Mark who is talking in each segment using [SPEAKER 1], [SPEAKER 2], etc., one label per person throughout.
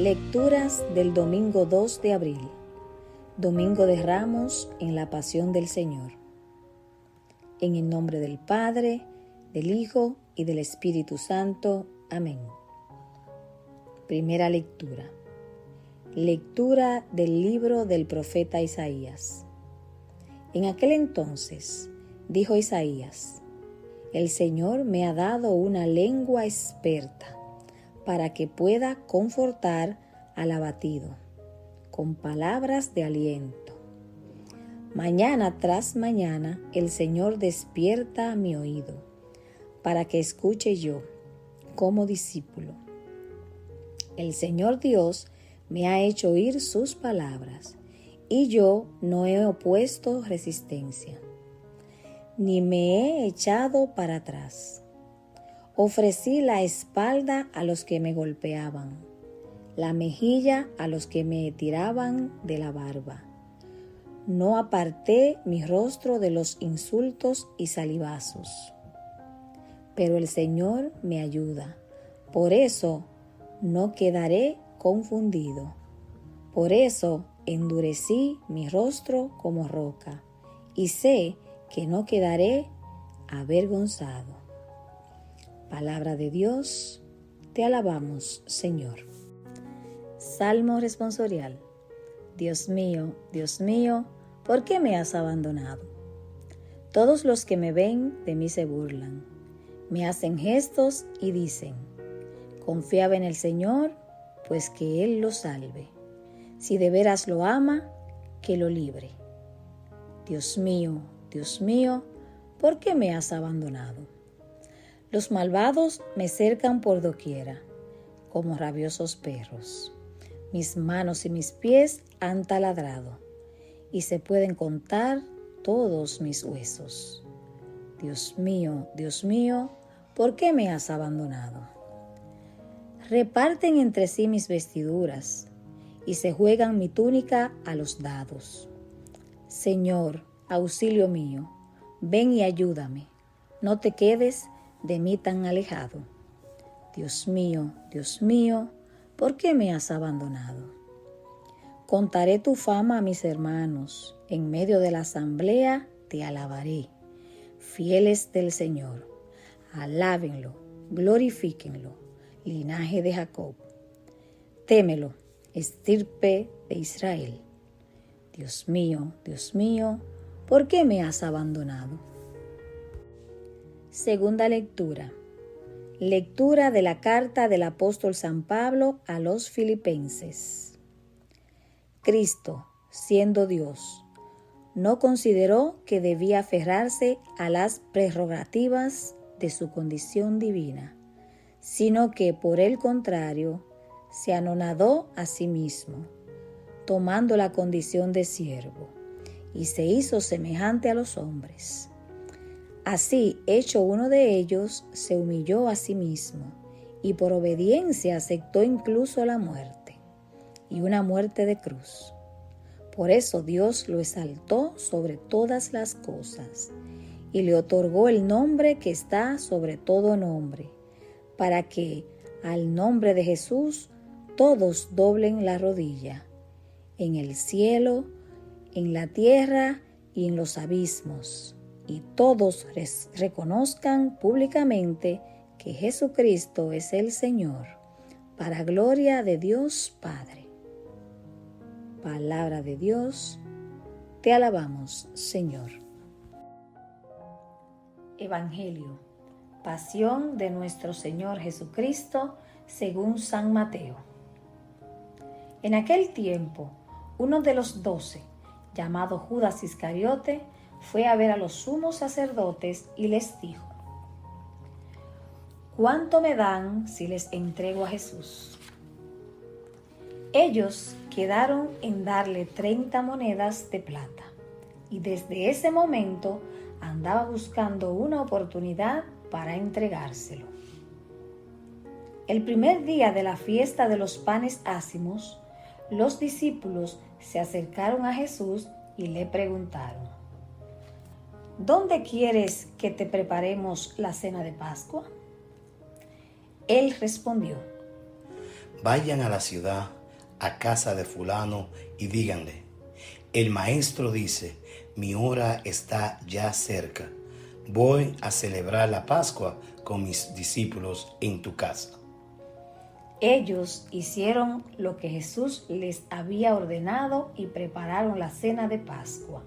[SPEAKER 1] Lecturas del domingo 2 de abril, Domingo de Ramos en la Pasión del Señor. En el nombre del Padre, del Hijo y del Espíritu Santo. Amén. Primera lectura. Lectura del libro del profeta Isaías. En aquel entonces, dijo Isaías: El Señor me ha dado una lengua experta, para que pueda confortar al abatido, con palabras de aliento. Mañana tras mañana el Señor despierta mi oído, para que escuche yo, como discípulo. El Señor Dios me ha hecho oír sus palabras, y yo no he opuesto resistencia, ni me he echado para atrás. Ofrecí la espalda a los que me golpeaban, la mejilla a los que me tiraban de la barba. No aparté mi rostro de los insultos y salivazos. Pero el Señor me ayuda, por eso no quedaré confundido. Por eso endurecí mi rostro como roca, y sé que no quedaré avergonzado. Palabra de Dios, te alabamos, Señor. Salmo responsorial. Dios mío, ¿por qué me has abandonado? Todos los que me ven de mí se burlan, me hacen gestos y dicen: confiaba en el Señor, pues que Él lo salve. Si de veras lo ama, que lo libre. Dios mío, ¿por qué me has abandonado? Los malvados me cercan por doquiera, como rabiosos perros. Mis manos y mis pies han taladrado, y se pueden contar todos mis huesos. Dios mío, ¿por qué me has abandonado? Reparten entre sí mis vestiduras, y se juegan mi túnica a los dados. Señor, auxilio mío, ven y ayúdame, no te quedes de mí tan alejado. Dios mío, ¿por qué me has abandonado? Contaré tu fama a mis hermanos, en medio de la asamblea te alabaré. Fieles del Señor, alábenlo, glorifíquenlo, linaje de Jacob. Témelo, estirpe de Israel. Dios mío, ¿por qué me has abandonado? Segunda lectura. Lectura de la carta del apóstol San Pablo a los Filipenses. Cristo, siendo Dios, no consideró que debía aferrarse a las prerrogativas de su condición divina, sino que por el contrario se anonadó a sí mismo, tomando la condición de siervo, y se hizo semejante a los hombres. Así, hecho uno de ellos, se humilló a sí mismo, y por obediencia aceptó incluso la muerte, y una muerte de cruz. Por eso Dios lo exaltó sobre todas las cosas, y le otorgó el nombre que está sobre todo nombre, para que, al nombre de Jesús, todos doblen la rodilla, en el cielo, en la tierra y en los abismos, y todos reconozcan públicamente que Jesucristo es el Señor, para gloria de Dios Padre. Palabra de Dios, te alabamos, Señor. Evangelio, pasión de nuestro Señor Jesucristo según San Mateo. En aquel tiempo, uno de los 12, llamado Judas Iscariote, fue a ver a los sumos sacerdotes y les dijo: ¿cuánto me dan si les entrego a Jesús? Ellos quedaron en darle 30 monedas de plata, y desde ese momento andaba buscando una oportunidad para entregárselo. El primer día de la fiesta de los panes ácimos, los discípulos se acercaron a Jesús y le preguntaron: ¿dónde quieres que te preparemos la cena de Pascua? Él respondió:
[SPEAKER 2] Vayan a la ciudad a casa de fulano y díganle, el maestro dice, mi hora está ya cerca. Voy a celebrar la Pascua con mis discípulos en tu casa.
[SPEAKER 1] Ellos hicieron lo que Jesús les había ordenado y prepararon la cena de Pascua.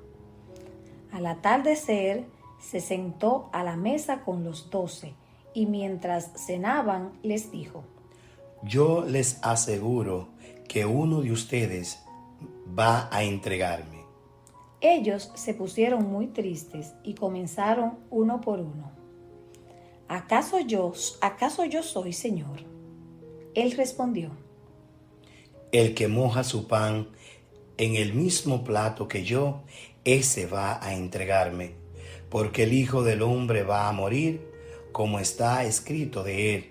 [SPEAKER 1] Al atardecer, se sentó a la mesa con los 12 y mientras cenaban les dijo,
[SPEAKER 2] yo les aseguro que uno de ustedes va a entregarme.
[SPEAKER 1] Ellos se pusieron muy tristes y comenzaron uno por uno. ¿Acaso yo soy, Señor? Él respondió,
[SPEAKER 2] el que moja su pan en el mismo plato que yo, ese va a entregarme, porque el Hijo del Hombre va a morir, como está escrito de él.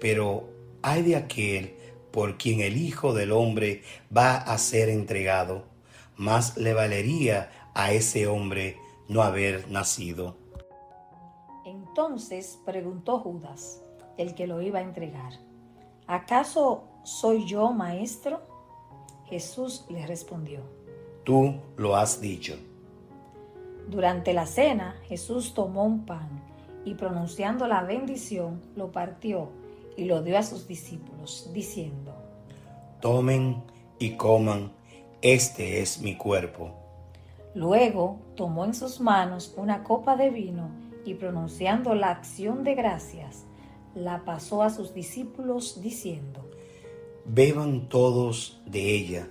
[SPEAKER 2] Pero ay de aquel por quien el Hijo del Hombre va a ser entregado, más le valería a ese hombre no haber nacido.
[SPEAKER 1] Entonces preguntó Judas, el que lo iba a entregar, ¿acaso soy yo, maestro? Jesús le respondió,
[SPEAKER 2] tú lo has dicho.
[SPEAKER 1] Durante la cena, Jesús tomó un pan y pronunciando la bendición, lo partió y lo dio a sus discípulos, diciendo,
[SPEAKER 2] tomen y coman, este es mi cuerpo.
[SPEAKER 1] Luego tomó en sus manos una copa de vino y pronunciando la acción de gracias, la pasó a sus discípulos diciendo,
[SPEAKER 2] beban todos de ella,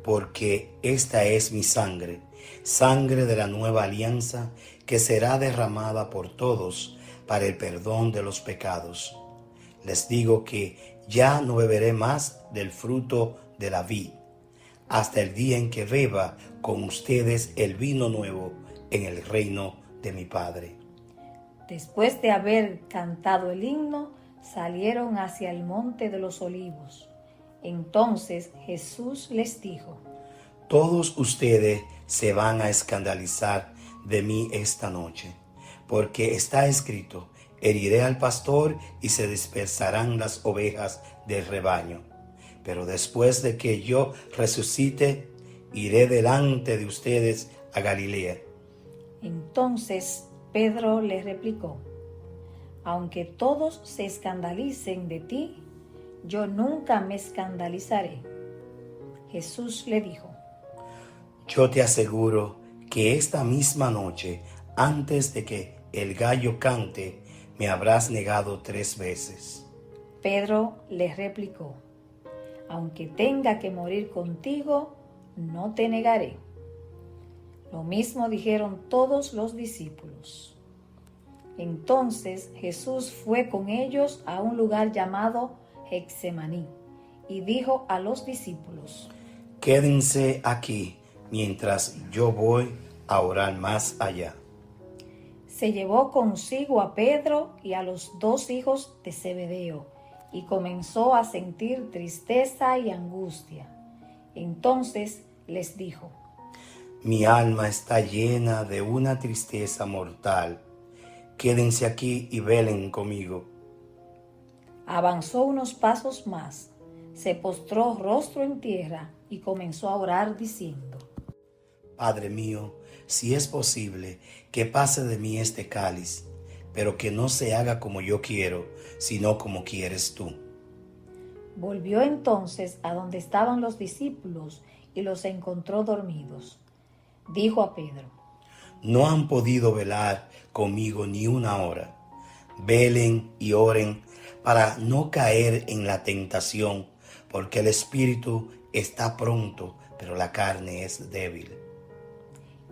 [SPEAKER 2] porque esta es mi sangre, sangre de la nueva alianza, que será derramada por todos para el perdón de los pecados. Les digo que ya no beberé más del fruto de la vid, hasta el día en que beba con ustedes el vino nuevo en el reino de mi Padre.
[SPEAKER 1] Después de haber cantado el himno, salieron hacia el monte de los olivos. Entonces Jesús les dijo,
[SPEAKER 2] todos ustedes se van a escandalizar de mí esta noche, porque está escrito, heriré al pastor y se dispersarán las ovejas del rebaño. Pero después de que yo resucite, iré delante de ustedes a Galilea.
[SPEAKER 1] Entonces Pedro le replicó, aunque todos se escandalicen de ti, yo nunca me escandalizaré. Jesús le dijo,
[SPEAKER 2] yo te aseguro que esta misma noche, antes de que el gallo cante, me habrás negado 3 veces.
[SPEAKER 1] Pedro le replicó, aunque tenga que morir contigo, no te negaré. Lo mismo dijeron todos los discípulos. Entonces Jesús fue con ellos a un lugar llamado Getsemaní y dijo a los discípulos,
[SPEAKER 2] quédense aquí mientras yo voy a orar más allá.
[SPEAKER 1] Se llevó consigo a Pedro y a los 2 hijos de Zebedeo y comenzó a sentir tristeza y angustia. Entonces les dijo,
[SPEAKER 2] mi alma está llena de una tristeza mortal. Quédense aquí y velen conmigo.
[SPEAKER 1] Avanzó unos pasos más, se postró rostro en tierra y comenzó a orar diciendo,
[SPEAKER 2] Padre mío, si es posible, que pase de mí este cáliz, pero que no se haga como yo quiero, sino como quieres tú.
[SPEAKER 1] Volvió entonces a donde estaban los discípulos y los encontró dormidos. Dijo a Pedro,
[SPEAKER 2] no han podido velar conmigo ni una hora. Velen y oren para no caer en la tentación, porque el espíritu está pronto, pero la carne es débil.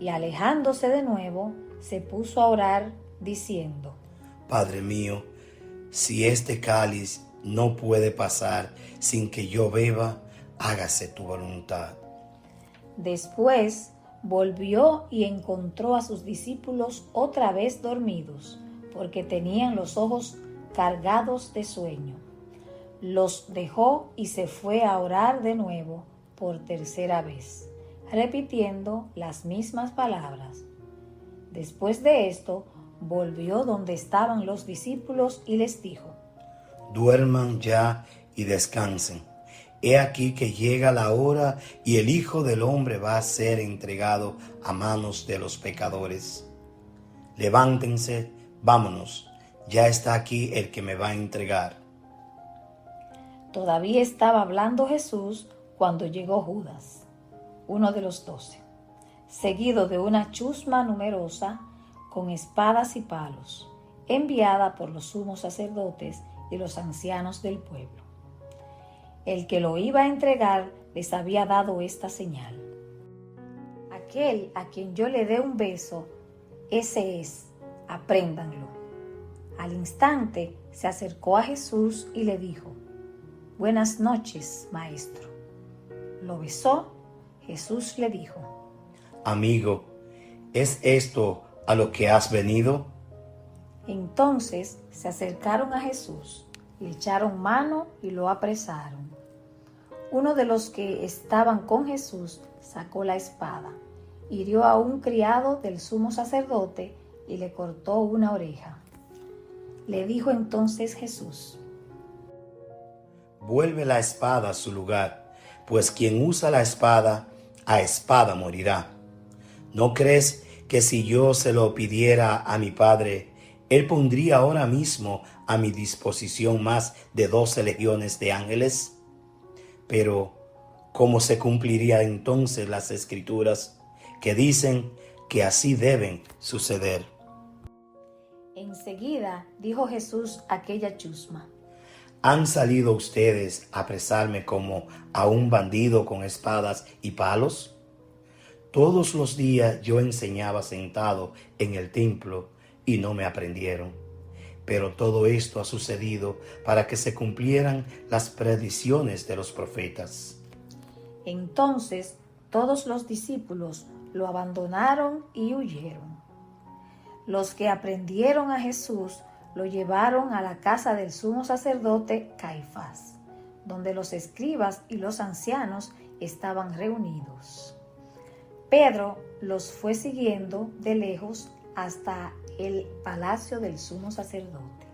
[SPEAKER 1] Y alejándose de nuevo, se puso a orar diciendo,
[SPEAKER 2] Padre mío, si este cáliz no puede pasar sin que yo beba, hágase tu voluntad.
[SPEAKER 1] Después volvió y encontró a sus discípulos otra vez dormidos, porque tenían los ojos cargados de sueño. Los dejó y se fue a orar de nuevo por 3ª vez, repitiendo las mismas palabras. Después de esto, volvió donde estaban los discípulos y les dijo,
[SPEAKER 2] duerman ya y descansen. He aquí que llega la hora y el Hijo del Hombre va a ser entregado a manos de los pecadores. Levántense, vámonos, ya está aquí el que me va a entregar.
[SPEAKER 1] Todavía estaba hablando Jesús cuando llegó Judas, uno de los 12, seguido de una chusma numerosa con espadas y palos, enviada por los sumos sacerdotes y los ancianos del pueblo. El que lo iba a entregar les había dado esta señal: aquel a quien yo le dé un beso, ese es, apréndanlo. Al instante se acercó a Jesús y le dijo: Buenas noches, maestro. Lo besó. Jesús le dijo:
[SPEAKER 2] Amigo, ¿es esto a lo que has venido?
[SPEAKER 1] Entonces se acercaron a Jesús, le echaron mano y lo apresaron. Uno de los que estaban con Jesús sacó la espada, hirió a un criado del sumo sacerdote y le cortó una oreja. Le dijo entonces Jesús:
[SPEAKER 2] Vuelve la espada a su lugar, pues quien usa la espada, a espada morirá. ¿No crees que si yo se lo pidiera a mi Padre, Él pondría ahora mismo a mi disposición más de 12 legiones de ángeles? Pero, ¿cómo se cumplirían entonces las Escrituras que dicen que así deben suceder?
[SPEAKER 1] Enseguida dijo Jesús a aquella chusma:
[SPEAKER 2] ¿Han salido ustedes a apresarme como a un bandido con espadas y palos? Todos los días yo enseñaba sentado en el templo y no me aprendieron. Pero todo esto ha sucedido para que se cumplieran las predicciones de los profetas.
[SPEAKER 1] Entonces todos los discípulos lo abandonaron y huyeron. Los que aprendieron a Jesús lo llevaron a la casa del sumo sacerdote Caifás, donde los escribas y los ancianos estaban reunidos. Pedro los fue siguiendo de lejos hasta el palacio del sumo sacerdote.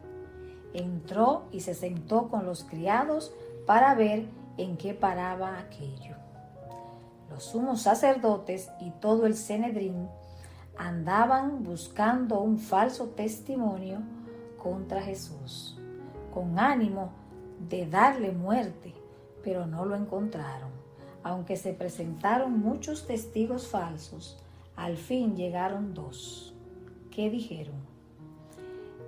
[SPEAKER 1] Entró y se sentó con los criados para ver en qué paraba aquello. Los sumos sacerdotes y todo el Sanedrín andaban buscando un falso testimonio contra Jesús, con ánimo de darle muerte, pero no lo encontraron. Aunque se presentaron muchos testigos falsos, al fin llegaron 2. ¿Qué dijeron?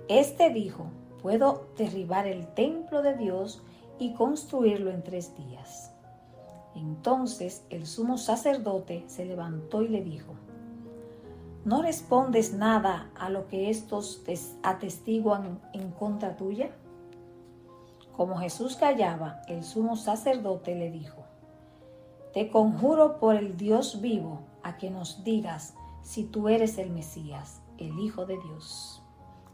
[SPEAKER 1] Este dijo: puedo derribar el templo de Dios y construirlo en 3 días. Entonces el sumo sacerdote se levantó y le dijo: ¿no respondes nada a lo que estos atestiguan en contra tuya? Como Jesús callaba, el sumo sacerdote le dijo: te conjuro por el Dios vivo a que nos digas si tú eres el Mesías, el Hijo de Dios.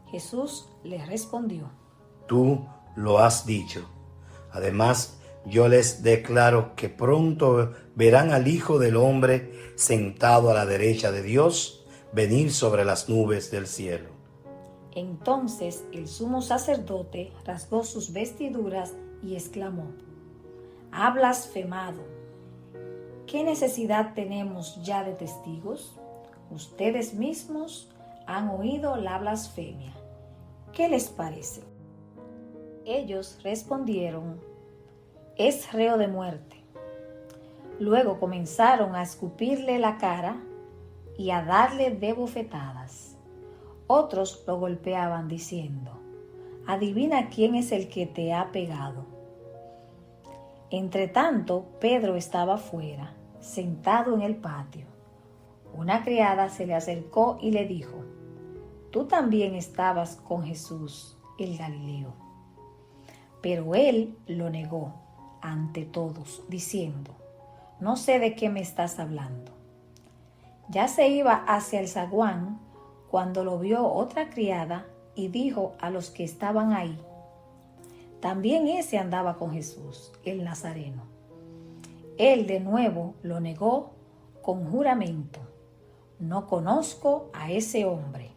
[SPEAKER 1] Jesús le respondió:
[SPEAKER 2] Tú lo has dicho. Además, yo les declaro que pronto verán al Hijo del Hombre sentado a la derecha de Dios, venir sobre las nubes del cielo.
[SPEAKER 1] Entonces el sumo sacerdote rasgó sus vestiduras y exclamó: ha blasfemado. ¿Qué necesidad tenemos ya de testigos? Ustedes mismos han oído la blasfemia. ¿Qué les parece? Ellos respondieron: es reo de muerte. Luego comenzaron a escupirle la cara y a darle de bofetadas. Otros lo golpeaban diciendo: adivina quién es el que te ha pegado. Entretanto, Pedro estaba fuera, sentado en el patio. Una criada se le acercó y le dijo: tú también estabas con Jesús, el Galileo. Pero él lo negó ante todos, diciendo: no sé de qué me estás hablando. Ya se iba hacia el zaguán cuando lo vio otra criada y dijo a los que estaban ahí: también ese andaba con Jesús, el Nazareno. Él de nuevo lo negó con juramento: no conozco a ese hombre.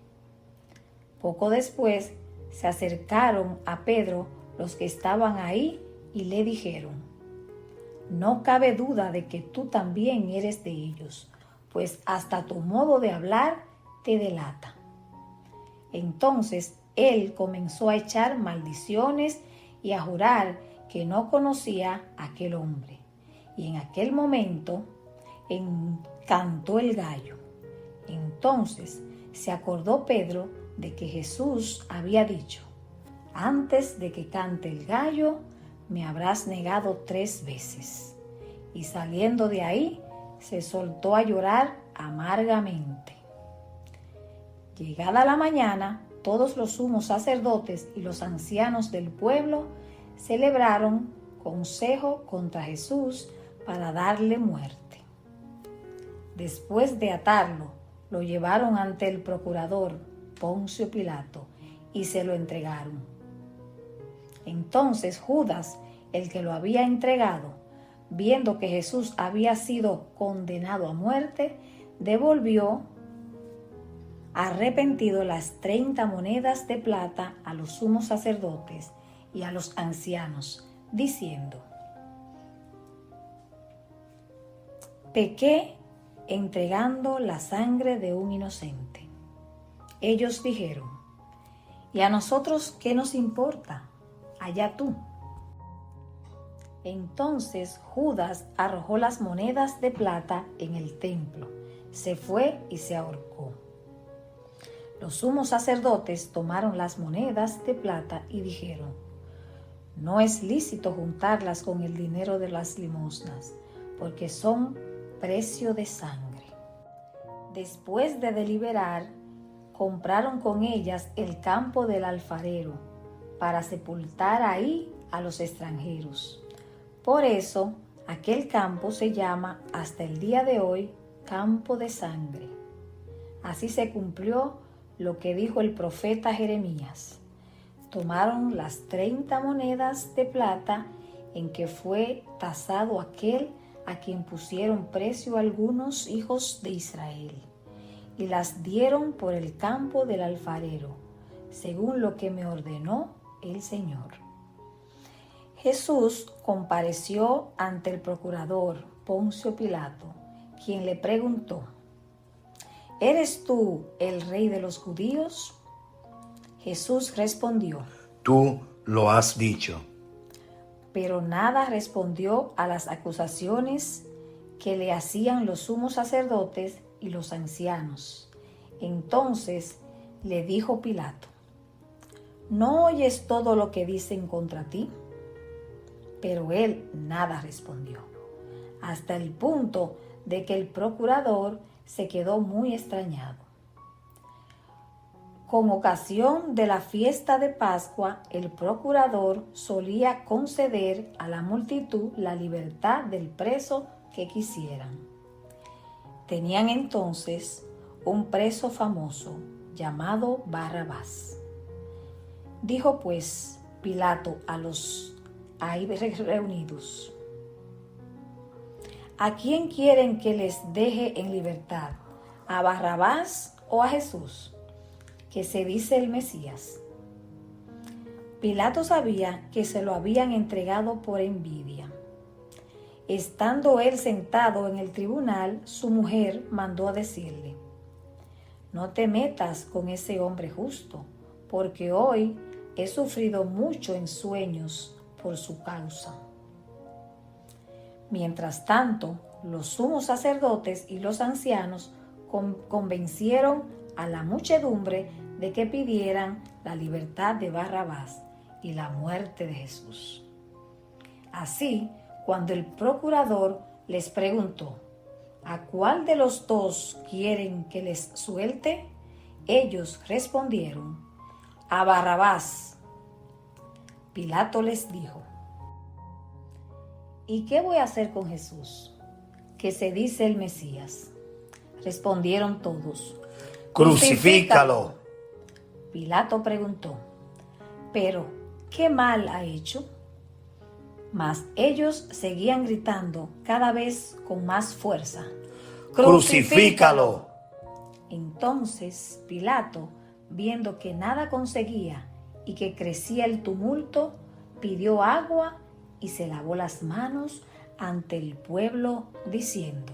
[SPEAKER 1] Poco después se acercaron a Pedro los que estaban ahí y le dijeron: no cabe duda de que tú también eres de ellos, pues hasta tu modo de hablar te delata. Entonces él comenzó a echar maldiciones y a jurar que no conocía a aquel hombre. Y en aquel momento cantó el gallo. Entonces se acordó Pedro de que Jesús había dicho: antes de que cante el gallo, me habrás negado 3 veces. Y saliendo de ahí, se soltó a llorar amargamente. Llegada la mañana, todos los sumos sacerdotes y los ancianos del pueblo celebraron consejo contra Jesús para darle muerte. Después de atarlo, lo llevaron ante el procurador Poncio Pilato y se lo entregaron. Entonces Judas, el que lo había entregado, viendo que Jesús había sido condenado a muerte, devolvió arrepentido las 30 monedas de plata a los sumos sacerdotes y a los ancianos, diciendo: pequé entregando la sangre de un inocente. Ellos dijeron: ¿y a nosotros qué nos importa? Allá tú. Entonces Judas arrojó las monedas de plata en el templo, se fue y se ahorcó. Los sumos sacerdotes tomaron las monedas de plata y dijeron: no es lícito juntarlas con el dinero de las limosnas, porque son precio de sangre. Después de deliberar, compraron con ellas el campo del alfarero, para sepultar ahí a los extranjeros. Por eso, aquel campo se llama hasta el día de hoy Campo de Sangre. Así se cumplió lo que dijo el profeta Jeremías. Tomaron las 30 monedas de plata en que fue tasado aquel a quien pusieron precio algunos hijos de Israel, y las dieron por el campo del alfarero, según lo que me ordenó el Señor. Jesús compareció ante el procurador Poncio Pilato, quien le preguntó: ¿eres tú el rey de los judíos? Jesús respondió:
[SPEAKER 2] Tú lo has dicho.
[SPEAKER 1] Pero nada respondió a las acusaciones que le hacían los sumos sacerdotes y los ancianos. Entonces le dijo Pilato: ¿no oyes todo lo que dicen contra ti? Pero él nada respondió, hasta el punto de que el procurador se quedó muy extrañado. Con ocasión de la fiesta de Pascua, el procurador solía conceder a la multitud la libertad del preso que quisieran. Tenían entonces un preso famoso llamado Barrabás. Dijo pues Pilato a los ahí reunidos: ¿a quién quieren que les deje en libertad? ¿A Barrabás o a Jesús, que se dice el Mesías? Pilato sabía que se lo habían entregado por envidia. Estando él sentado en el tribunal, su mujer mandó a decirle: no te metas con ese hombre justo, porque hoy he sufrido mucho en sueños por su causa. Mientras tanto, los sumos sacerdotes y los ancianos convencieron a la muchedumbre de que pidieran la libertad de Barrabás y la muerte de Jesús. Así, cuando el procurador les preguntó: ¿a cuál de los dos quieren que les suelte? Ellos respondieron: a Barrabás. Pilato les dijo: ¿y qué voy a hacer con Jesús, que se dice el Mesías? Respondieron todos:
[SPEAKER 2] ¡Crucifícalo!
[SPEAKER 1] Pilato preguntó: ¿pero qué mal ha hecho? Mas ellos seguían gritando cada vez con más fuerza:
[SPEAKER 2] ¡Crucifícalo!
[SPEAKER 1] Entonces Pilato, viendo que nada conseguía y que crecía el tumulto, pidió agua y se lavó las manos ante el pueblo diciendo: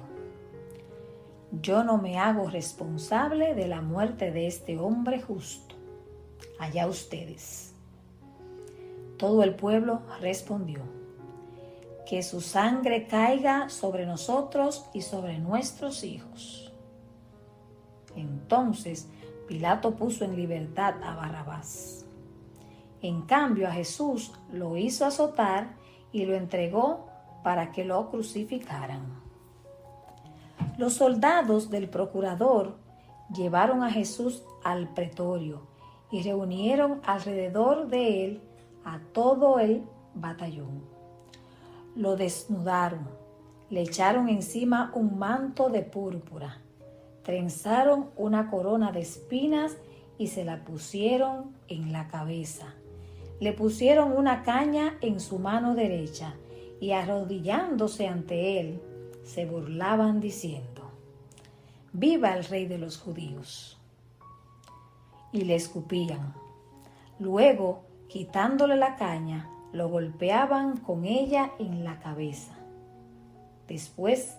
[SPEAKER 1] yo no me hago responsable de la muerte de este hombre justo. Allá ustedes. Todo el pueblo respondió: que su sangre caiga sobre nosotros y sobre nuestros hijos. Entonces Pilato puso en libertad a Barrabás. En cambio a Jesús lo hizo azotar y lo entregó para que lo crucificaran. Los soldados del procurador llevaron a Jesús al pretorio y reunieron alrededor de él a todo el batallón. Lo desnudaron, le echaron encima un manto de púrpura, trenzaron una corona de espinas y se la pusieron en la cabeza. Le pusieron una caña en su mano derecha y arrodillándose ante él, se burlaban diciendo: ¡Viva el Rey de los Judíos! Y le escupían. Luego, quitándole la caña, lo golpeaban con ella en la cabeza. Después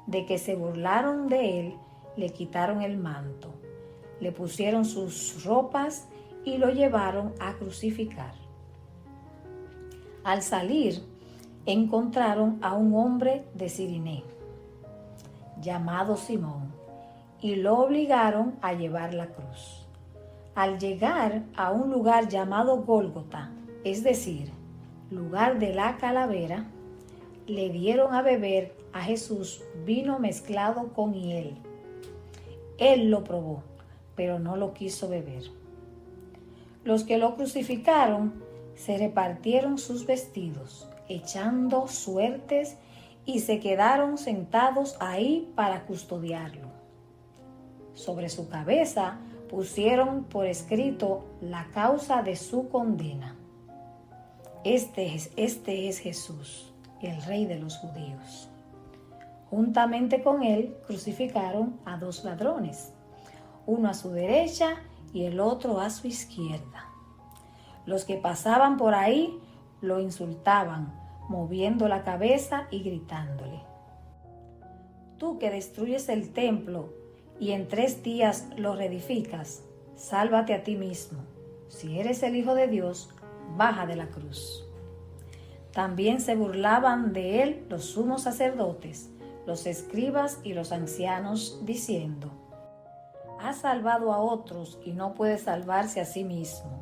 [SPEAKER 1] de que se burlaron de él, le quitaron el manto, le pusieron sus ropas y lo llevaron a crucificar. Al salir, encontraron a un hombre de Cirené, llamado Simón, y lo obligaron a llevar la cruz. Al llegar a un lugar llamado Gólgota, es decir, lugar de la calavera, le dieron a beber a Jesús vino mezclado con hiel. Él lo probó, pero no lo quiso beber. Los que lo crucificaron se repartieron sus vestidos, echando suertes, y se quedaron sentados ahí para custodiarlo. Sobre su cabeza pusieron por escrito la causa de su condena: Este es Jesús, el Rey de los Judíos. Juntamente con él crucificaron a 2 ladrones, uno a su derecha y el otro a su izquierda. Los que pasaban por ahí lo insultaban, moviendo la cabeza y gritándole: tú que destruyes el templo y en 3 días lo reedificas, sálvate a ti mismo. Si eres el Hijo de Dios, baja de la cruz. También se burlaban de él los sumos sacerdotes, los escribas y los ancianos, diciendo: ha salvado a otros y no puede salvarse a sí mismo.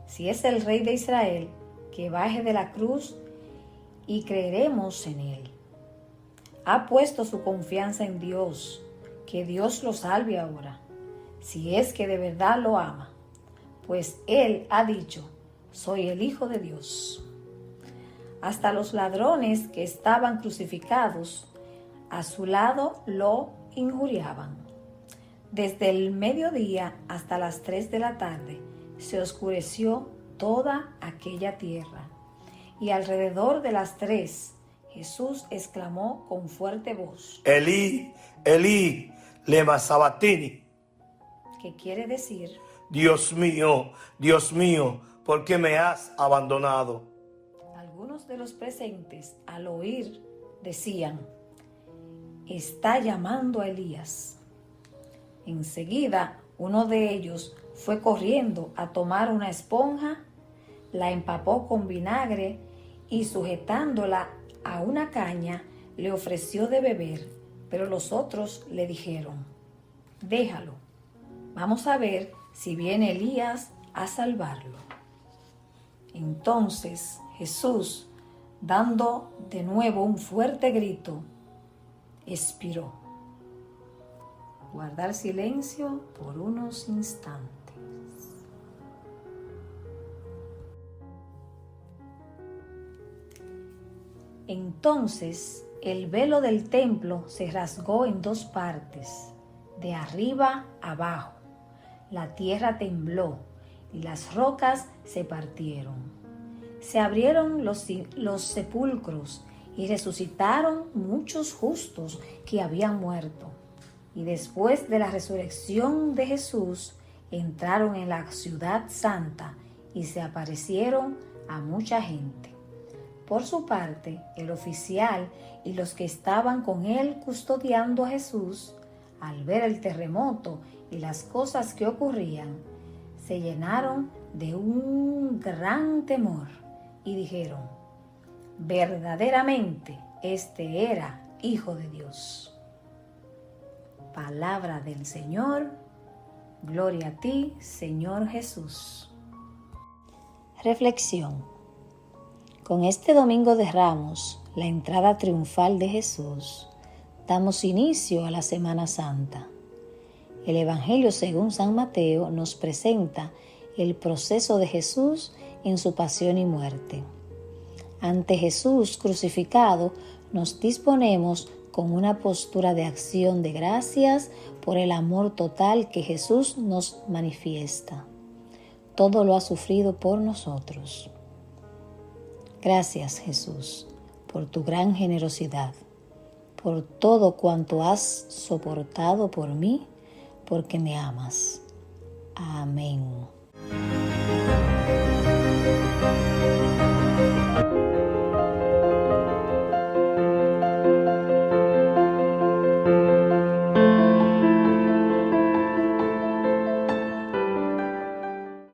[SPEAKER 1] Si es el Rey de Israel, que baje de la cruz y creeremos en él. Ha puesto su confianza en Dios, que Dios lo salve ahora, si es que de verdad lo ama, pues él ha dicho: soy el Hijo de Dios. Hasta los ladrones que estaban crucificados a su lado lo injuriaban. Desde el mediodía hasta las 3 de la tarde se oscureció toda aquella tierra, y alrededor de las 3 Jesús exclamó con fuerte voz:
[SPEAKER 2] Elí, Elí, lema sabactini.
[SPEAKER 1] ¿Qué quiere decir?
[SPEAKER 2] Dios mío, ¿por qué me has abandonado?
[SPEAKER 1] Algunos de los presentes, al oír, decían: está llamando a Elías. Enseguida, uno de ellos fue corriendo a tomar una esponja, la empapó con vinagre y, sujetándola a una caña, le ofreció de beber. Pero los otros le dijeron: déjalo, vamos a ver si viene Elías a salvarlo. Entonces Jesús, dando de nuevo un fuerte grito, expiró. Guardar silencio por unos instantes. Entonces el velo del templo se rasgó en 2 partes, de arriba abajo. La tierra tembló y las rocas se partieron. Se abrieron los sepulcros y resucitaron muchos justos que habían muerto. Y después de la resurrección de Jesús, entraron en la ciudad santa y se aparecieron a mucha gente. Por su parte, el oficial y los que estaban con él custodiando a Jesús, al ver el terremoto y las cosas que ocurrían, se llenaron de un gran temor y dijeron: verdaderamente este era Hijo de Dios. Palabra del Señor. Gloria a ti, Señor Jesús. Reflexión. Con este Domingo de Ramos, la entrada triunfal de Jesús, damos inicio a la Semana Santa. El Evangelio según San Mateo nos presenta el proceso de Jesús en su pasión y muerte. Ante Jesús crucificado, nos disponemos con una postura de acción de gracias por el amor total que Jesús nos manifiesta. Todo lo ha sufrido por nosotros. Gracias, Jesús, por tu gran generosidad, por todo cuanto has soportado por mí, porque me amas. Amén.